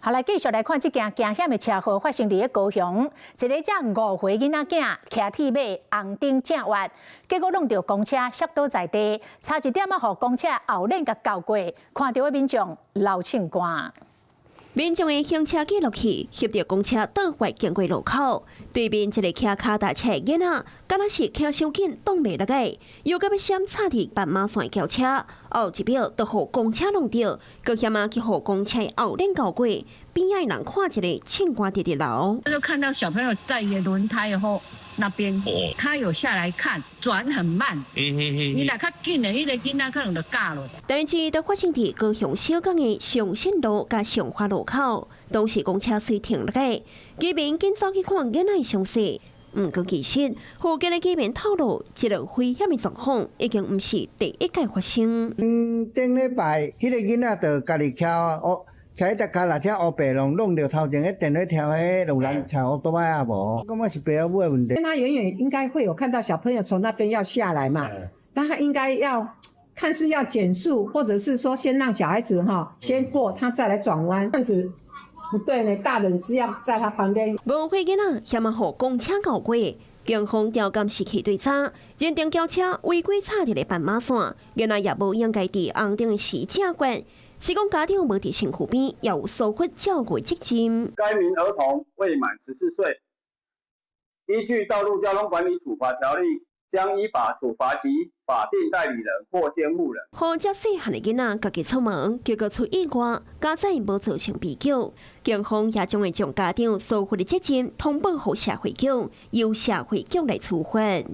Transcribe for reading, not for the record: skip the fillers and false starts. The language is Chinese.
好，來繼續來看這件驚險的車禍發生在高雄，一個只5歲囡仔囝騎鐵馬紅燈正滑，結果弄到公車摔倒在地，差一點讓公車後輪給交過，看到的民眾流凊汗。民眾的行車記錄器翕到公車倒滑經過路口，對面一個騎腳踏車的囡仔，敢若是騎傷緊擋袂落個，又到要閃插入斑馬線轎車，後一秒就予公車弄到，閣險啊去予公車後輪交過，邊仔人看一個凊汗直直流。就看到小朋友在輪胎後那邊，他有下來看，轉很慢。你若較緊的，迄個囡仔可能就咬了。第一次都發生在高雄小港的上信路甲上華路口，當時公車雖停落個，居民緊走去看囡仔的傷勢。不過其實，附近的居民透露，這個危險的狀況已經不是第一屆發生。頂禮拜，迄個囡仔就家己騎一台腳踏車烏白龍，弄到頭前迄電話條迄路人踩烏多擺啊無，我感覺是爸母的問題。他遠遠應該會有看到小朋友從那邊要下來嘛，那他應該要看是要減速，或者是說先讓小孩子先過，他再來轉彎，這樣子不對呢。大人是要在他旁邊。5歲囡仔險啊，予公車交過，警方調監視器對查，認定轎車違規插入了斑馬線，囡仔也無應該佇紅燈時駕管。是講家長無佇身軀邊，也有疏忽照顧責任。該名兒童未滿14歲，依據《道路交通管理處罰條例》，將依法處罰其法定代理人或監護人。好這細漢的囡仔家己出門，結果出意外，家長無造成悲劇，警方也將會將家長疏忽的責任通報給社會局，由社會局來處罰。